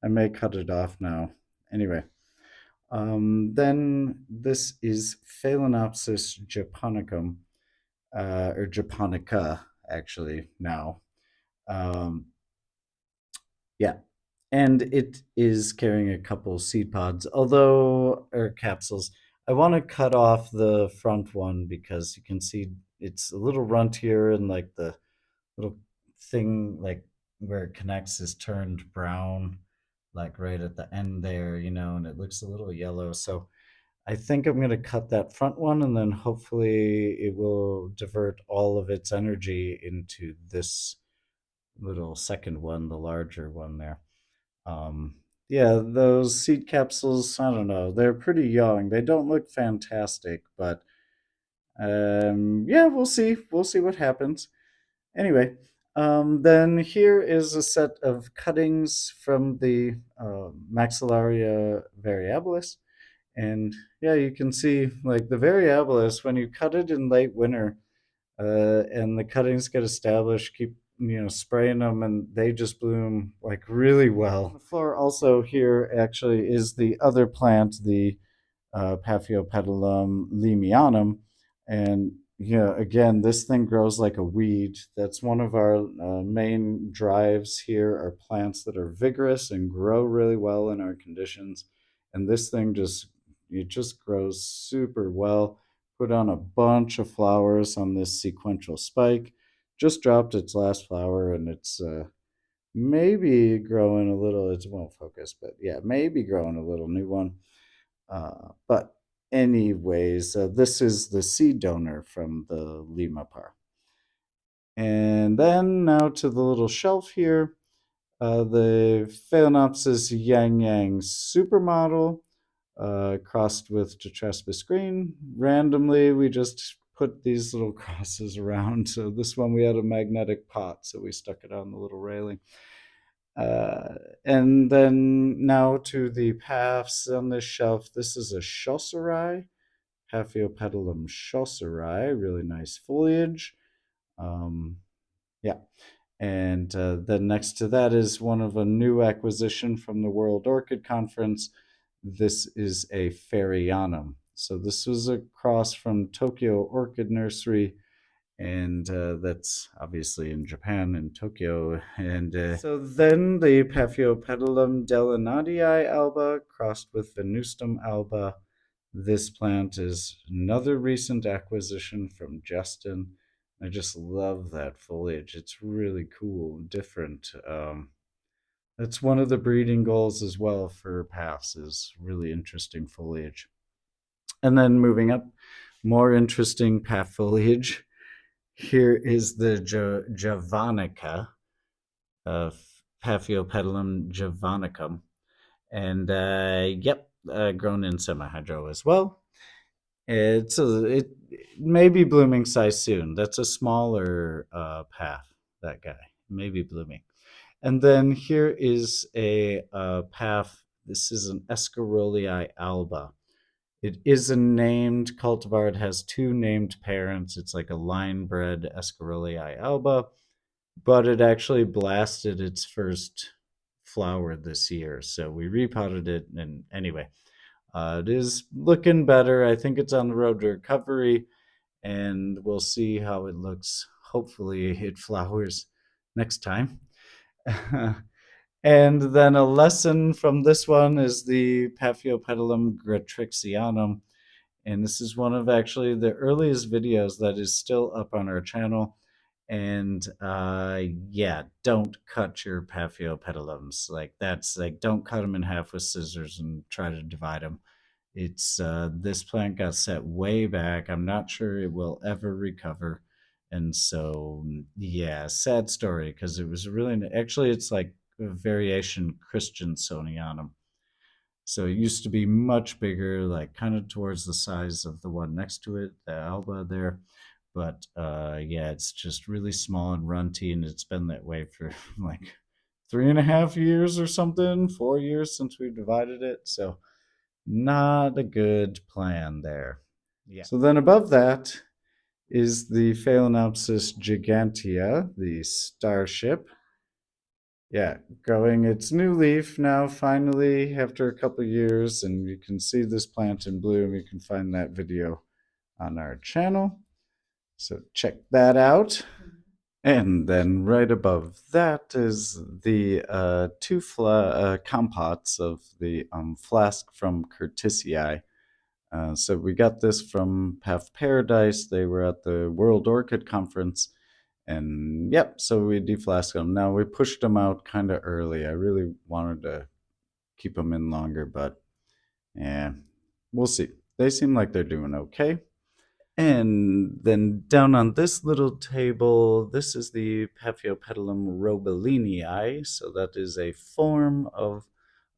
I may cut it off now. Anyway, then this is Phalaenopsis japonicum, or japonica, actually, now. Um, yeah, and it is carrying a couple seed pods, although, or capsules. I want to cut off the front one because you can see it's a little runtier, and like the little thing, like where it connects, is turned brown, like right at the end there, and it looks a little yellow. So I think I'm going to cut that front one, and then hopefully it will divert all of its energy into this little second one, the larger one there. Um, yeah, those seed capsules, I don't know, they're pretty young. They don't look fantastic, but yeah, we'll see. We'll see what happens. Anyway, then here is a set of cuttings from the Maxillaria variabilis. And yeah, you can see like the variabilis, when you cut it in late winter, and the cuttings get established, keep spraying them, and they just bloom like really well. On the floor also here actually is the other plant, the Paphiopedilum limianum, and again, this thing grows like a weed. That's one of our main drives here, are plants that are vigorous and grow really well in our conditions. And this thing just grows super well. Put on a bunch of flowers on this sequential spike. Just dropped its last flower, and it's maybe growing a little. It won't focus, but yeah, maybe growing a little new one. But anyways, this is the seed donor from the Lima par. And then now to the little shelf here, the Phalaenopsis Yang Yang supermodel, crossed with Tetraspis green. Randomly, we just put these little crosses around. So this one, we had a magnetic pot, so we stuck it on the little railing. And then now to the paths on this shelf. This is a Chaucerai, Paphiopedilum chaucerai, really nice foliage. Um, yeah. And then next to that is one of a new acquisition from the World Orchid Conference. This is a Fairyyanum. So this was a cross from Tokyo Orchid Nursery, and that's obviously in Japan, in Tokyo. And so then the Paphiopedilum delinadii alba crossed with Venustum alba. This plant is another recent acquisition from Justin. I just love that foliage. It's really cool, different. That's one of the breeding goals as well for paths, is really interesting foliage. And then moving up, more interesting path foliage. Here is the javanica, uh, Paphiopedilum javanicum. And yep, grown in semi-hydro as well. It may be blooming size soon. That's a smaller path. That guy may be blooming. And then here is a path. This is an Escarolii alba. It is a named cultivar. It has two named parents. It's like a line bred Escarolii alba, but it actually blasted its first flower this year. So we repotted it. And anyway, it is looking better. I think it's on the road to recovery, and we'll see how it looks. Hopefully, it flowers next time. And then a lesson from this one is the Paphiopedilum gratrixianum. And this is one of actually the earliest videos that is still up on our channel. And yeah, don't cut your Paphiopedilums. Like that's like, don't cut them in half with scissors and try to divide them. It's this plant got set way back. I'm not sure it will ever recover. And so, yeah, sad story because it was really, actually, it's like a variation Christian Sonianum. So it used to be much bigger, like kind of towards the size of the one next to it, the Alba there. But yeah, it's just really small and runty, and it's been that way for like 3.5 years or something, 4 years since we divided it. So not a good plan there. Yeah. So then above that is the Phalaenopsis gigantea, the starship. Yeah, growing its new leaf now finally after a couple years, and you can see this plant in bloom. You can find that video on our channel. So check that out. And then right above that is the two compots of the flask from Curtisii. So we got this from Path Paradise. They were at the World Orchid Conference. And yep, so we deflasked them. Now we pushed them out kind of early. I really wanted to keep them in longer, but yeah, we'll see. They seem like they're doing okay. And then down on this little table, this is the Paphiopedilum robelinii. So that is a form of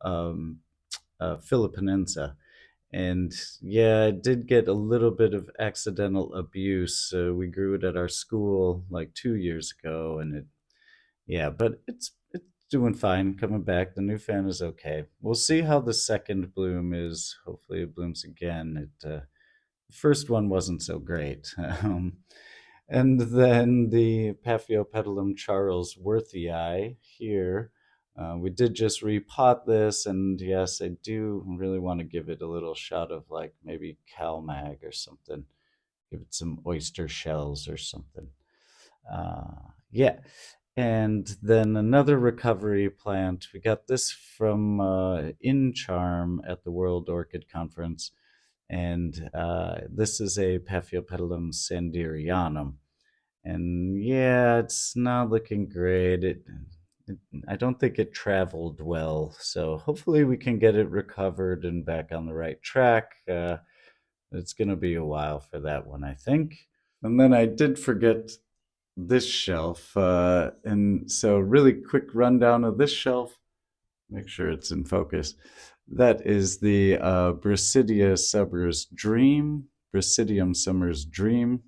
um, Philippinense. And yeah, it did get a little bit of accidental abuse. We grew it at our school like 2 years ago, and yeah, but it's doing fine, coming back. The new fan is okay. We'll see how the second bloom is. Hopefully, it blooms again. The first one wasn't so great. And then the Paphiopedilum Charlesworthii here. We did just repot this, and yes, I do really want to give it a little shot of like maybe CalMag or something. Give it some oyster shells or something. Yeah. And then another recovery plant. We got this from InCharm at the World Orchid Conference. And this is a Paphiopedilum sanderianum. And yeah, it's not looking great. I don't think it traveled well. So hopefully we can get it recovered and back on the right track. It's going to be a while for that one, I think. And then I did forget this shelf. And so really quick rundown of this shelf. Make sure it's in focus. That is the Brasidia Summer's Dream, Brasidium Summer's Dream.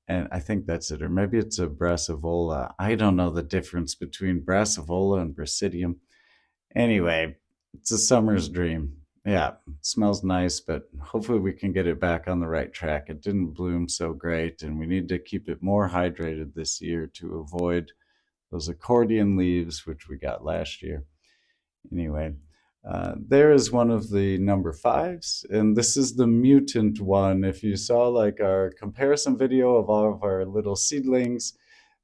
And I think that's it, or maybe it's a Brassivola. I don't know the difference between Brassivola and Brasidium. Anyway, it's a summer's dream. Yeah, it smells nice, but hopefully we can get it back on the right track. It didn't bloom so great, and we need to keep it more hydrated this year to avoid those accordion leaves, which we got last year. Anyway, there is one of the number fives, and this is the mutant one. If you saw like our comparison video of all of our little seedlings,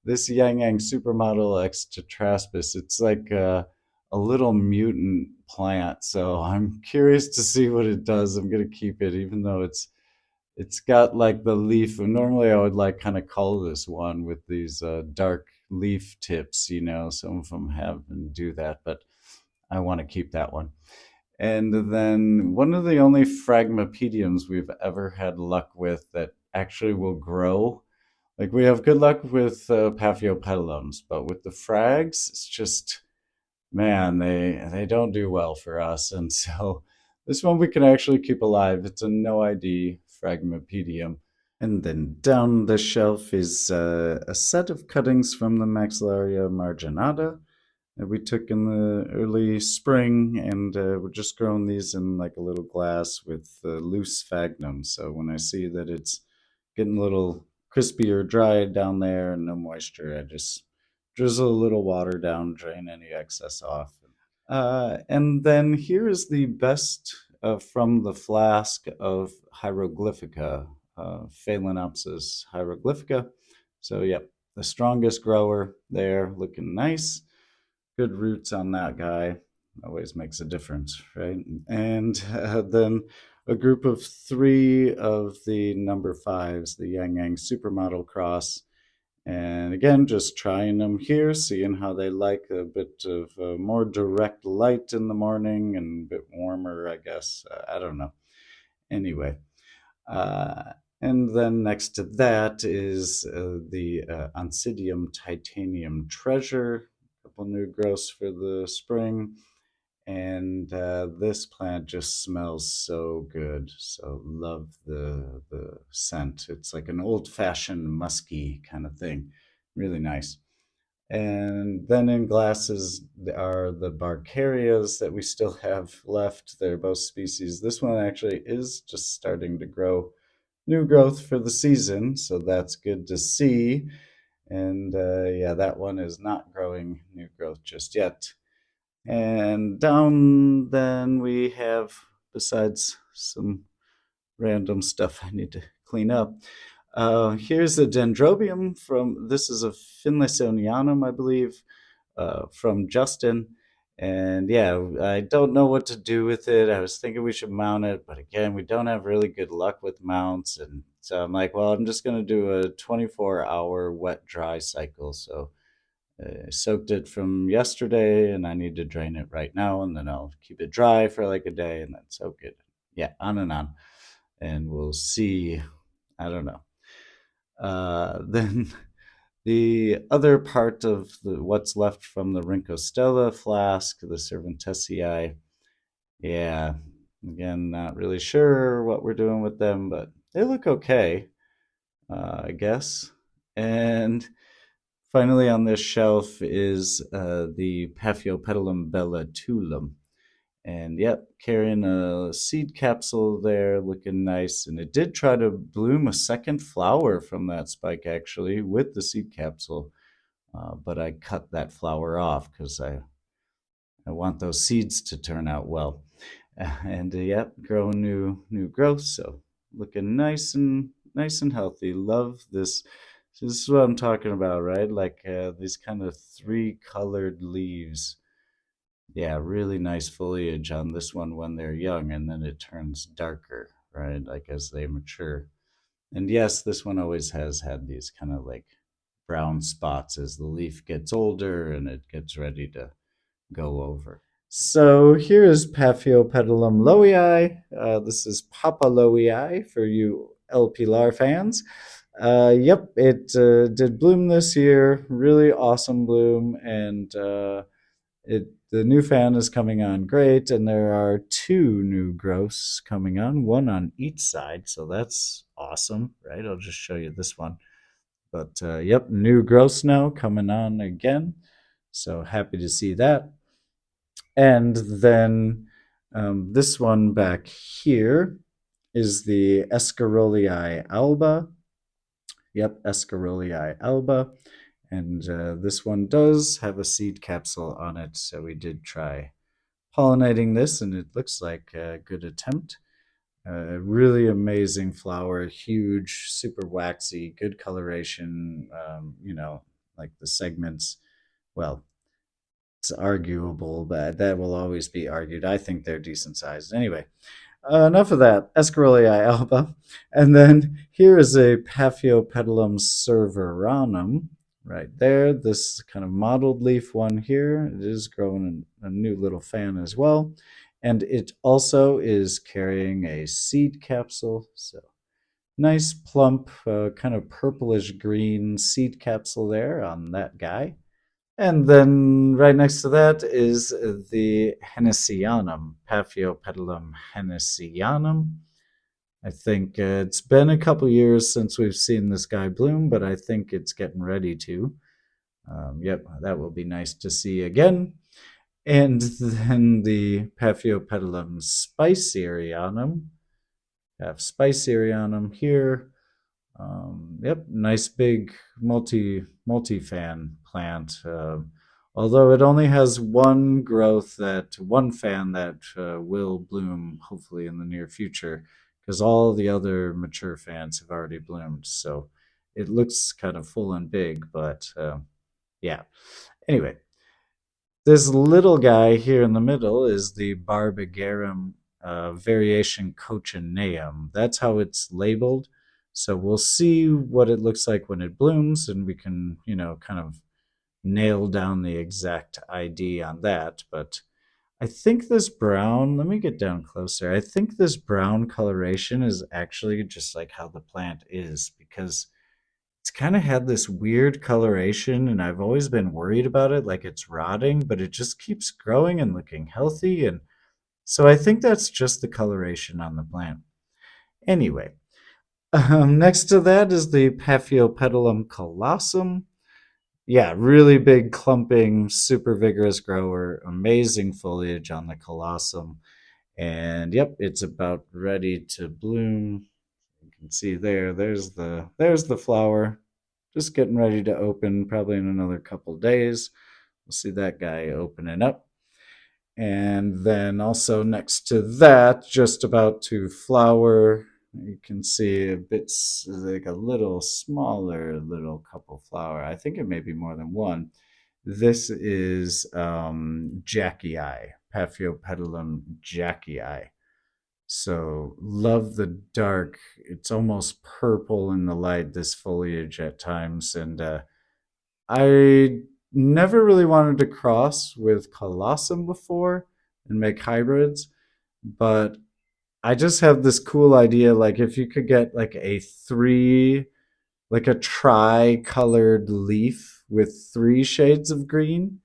this Yang Yang Supermodel X Tetraspis, it's like a little mutant plant. So I'm curious to see what it does. I'm gonna keep it, even though it's got like the leaf. Normally I would like kind of color this one with these dark leaf tips, you know, some of them have and do that, but I want to keep that one. And then one of the only Phragmipediums we've ever had luck with that actually will grow. Like we have good luck with Paphiopedilums, but with the frags, it's just, man, they don't do well for us. And so This one we can actually keep alive. It's a no ID Phragmipedium. And then down the shelf is a set of cuttings from the Maxillaria marginata that we took in the early spring, and we're just growing these in like a little glass with loose sphagnum. So when I see that it's getting a little crispy or dry down there and no moisture, I just drizzle a little water down, drain any excess off. And then here is the best from the flask of Hieroglyphica, Phalaenopsis hieroglyphica. So, yep, the strongest grower there, looking nice. Good roots on that guy. Always makes a difference, right? And then a group of three of the number fives, the Yang Yang Supermodel Cross. And again, just trying them here, seeing how they like a bit of more direct light in the morning and a bit warmer, I guess. I don't know. Anyway, uh, and then next to that is the Oncidium Titanium Treasure, a couple new growths for the spring. And this plant just smells so good. So love the scent. It's like an old fashioned musky kind of thing. Really nice. And then in glasses are the Barcarias that we still have left. They're both species. This one actually is just starting to grow new growth for the season, so that's good to see. And yeah, that one is not growing new growth just yet. And down then we have, besides some random stuff I need to clean up, here's a dendrobium from, this is a Finlaysonianum, I believe, from Justin. And yeah, I don't know what to do with it. I was thinking we should mount it, but again, we don't have really good luck with mounts. And so I'm like, well, I'm just going to do a 24-hour wet dry cycle. So I soaked it from yesterday and I need to drain it right now. And then I'll keep it dry for like a day and then soak it. Yeah, on and on. And we'll see. I don't know. Then the other part of what's left from the Rincostella flask, the Cervantesii, yeah, again, not really sure what we're doing with them, but they look okay, I guess. And finally on this shelf is the Paphiopedilum bellatulum. And yep, carrying a seed capsule there, looking nice. And it did try to bloom a second flower from that spike actually with the seed capsule. But I cut that flower off because I want those seeds to turn out well. And yep, growing new growth. So looking nice and healthy. Love this. So this is what I'm talking about, right? Like these kind of three colored leaves. Yeah, really nice foliage on this one when they're young, and then it turns darker, right? Like as they mature. And yes, this one always has had these kind of like brown spots as the leaf gets older and it gets ready to go over. So here is Paphiopedilum lowii. This is Papa lowii for you El Pilar fans. Yep, it did bloom this year. Really awesome bloom, and the new fan is coming on great, and there are two new growths coming on each side. So that's awesome, right? I'll just show you this one. But yep, new growths now coming on again. So happy to see that. And then this one back here is the Escarolii alba. Yep, Escarolii alba. And this one does have a seed capsule on it. So we did try pollinating this, and it looks like a good attempt. Really amazing flower, huge, super waxy, good coloration. Like the segments, well, it's arguable, but that will always be argued. I think they're decent sized. Anyway, enough of that. Escarolii alba. And then here is a Paphiopedilum serveranum right there. This kind of mottled leaf one here. It is growing a new little fan as well. And it also is carrying a seed capsule. So nice plump, kind of purplish green seed capsule there on that guy. And then right next to that is the Hennessianum, Paphiopedilum hennessianum. I think it's been a couple years since we've seen this guy bloom, but I think it's getting ready to. Yep, that will be nice to see again. And then the Paphiopedilum spicerianum. Have spicerianum here. Yep, nice big multi-fan plant. Although it only has one fan that will bloom hopefully in the near future, because all the other mature fans have already bloomed. So it looks kind of full and big, but yeah. Anyway, this little guy here in the middle is the Barbigerum variation cochineum. That's how it's labeled. So we'll see what it looks like when it blooms, and we can, kind of nail down the exact ID on that. But I think this brown, let me get down closer. I think this brown coloration is actually just like how the plant is, because it's kind of had this weird coloration, and I've always been worried about it, like it's rotting, but it just keeps growing and looking healthy. And so I think that's just the coloration on the plant. Anyway, next to that is the Paphiopedilum colossum. Yeah, really big clumping, super vigorous grower, amazing foliage on the colossum. And yep, it's about ready to bloom. You can see there's the flower, just getting ready to open probably in another couple days. We'll see that guy opening up. And then also next to that, just about to flower, you can see a bit like a little smaller little couple flower. I think it may be more than one. This is Jackie Eye, Paphiopedilum Jackie Eye. So love the dark. It's almost purple in the light, this foliage at times. And I never really wanted to cross with colossum before and make hybrids, but I just have this cool idea, like if you could get like a tri-colored leaf with three shades of green.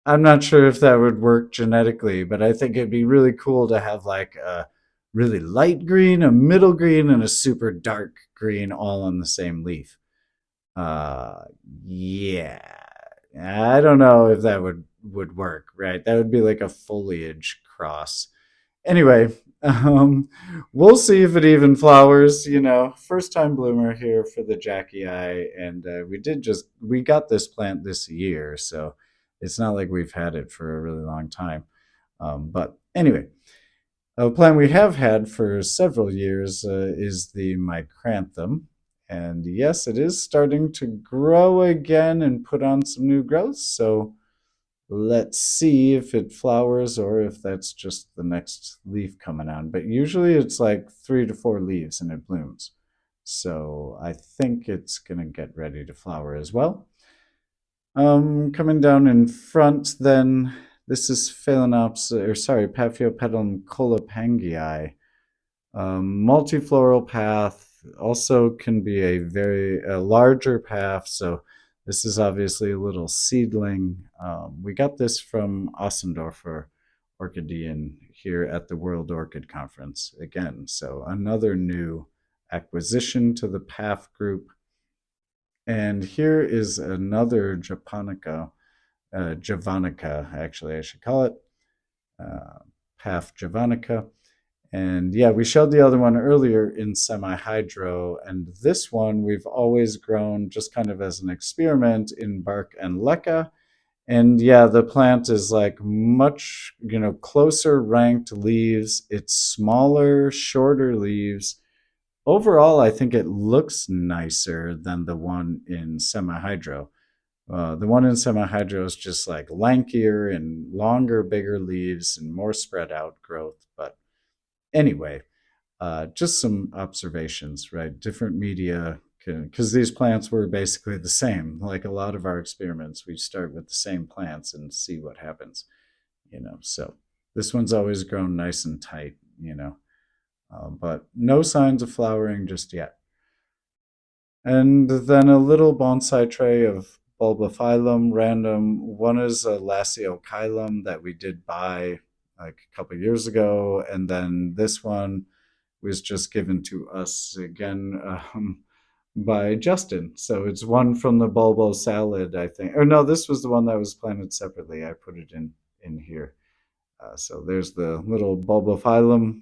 I'm not sure if that would work genetically, but I think it'd be really cool to have like a really light green, a middle green, and a super dark green all on the same leaf. Uh, yeah, I don't know if that would work, right? That would be like a foliage cross. Anyway, um, we'll see if it even flowers. First time bloomer here for the Jackie Eye, and we got this plant this year, so it's not like we've had it for a really long time. But anyway, a plant we have had for several years is the micranthum. And yes, it is starting to grow again and put on some new growth. So let's see if it flowers or if that's just the next leaf coming on. But usually it's like 3 to 4 leaves and it blooms. So I think it's going to get ready to flower as well. Coming down in front, then this is Paphiopedilum colopangii. Multifloral path also can be a larger path. So this is obviously a little seedling. We got this from Ossendorfer Orchidean here at the World Orchid Conference again. So another new acquisition to the path group. And here is another Javanica, actually, I should call it, Path Javanica. And yeah, we showed the other one earlier in semi-hydro, and this one we've always grown just kind of as an experiment in bark and leca. And yeah, the plant is like much, closer ranked leaves. It's smaller, shorter leaves. Overall, I think it looks nicer than the one in semi-hydro. The one in semi-hydro is just like lankier and longer, bigger leaves and more spread out growth. But anyway, just some observations, right? Different media, because these plants were basically the same. Like a lot of our experiments, we start with the same plants and see what happens, So this one's always grown nice and tight, but no signs of flowering just yet. And then a little bonsai tray of bulbophyllum random. One is a lasiocylum that we did buy like a couple years ago, and then this one was just given to us again by Justin. So it's one from the bulbo salad, I think. Or no, this was the one that was planted separately. I put it in here. So there's the little bulbophyllum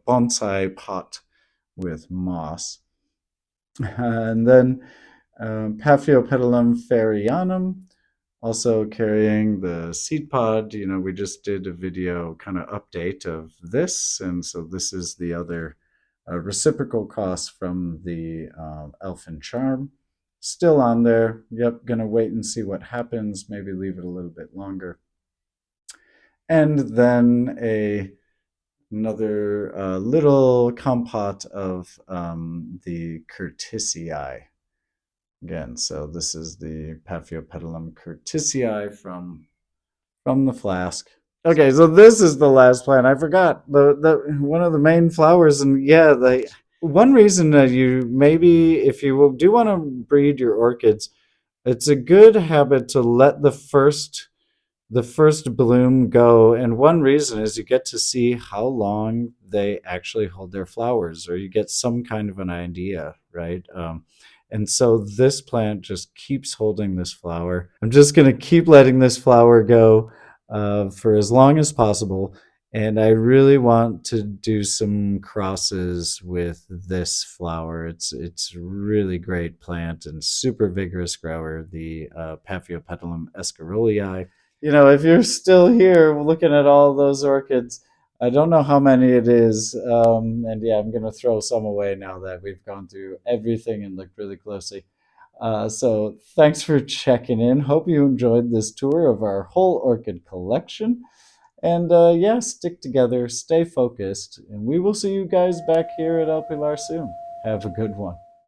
bonsai pot with moss. And then Paphiopedilum ferianum, also carrying the seed pod. You know, we just did a video kind of update of this, and so this is the other reciprocal cross from the Elfin Charm. Still on there. Yep, gonna wait and see what happens. Maybe leave it a little bit longer. And then another little compote of the Curtisii. Again, so this is the Paphiopedilum curtisii from the flask. Okay, so this is the last plant. I forgot the one of the main flowers, and yeah, the one reason that you maybe if you do want to breed your orchids, it's a good habit to let the first bloom go, and one reason is you get to see how long they actually hold their flowers, or you get some kind of an idea, right? And so this plant just keeps holding this flower. I'm just going to keep letting this flower go for as long as possible. And I really want to do some crosses with this flower. It's a really great plant and super vigorous grower, the Paphiopedilum escarolii. You know, if you're still here looking at all those orchids, I don't know how many it is. And yeah, I'm going to throw some away now that we've gone through everything and looked really closely. So thanks for checking in. Hope you enjoyed this tour of our whole orchid collection. And yeah, stick together, stay focused, and we will see you guys back here at El Pilar soon. Have a good one.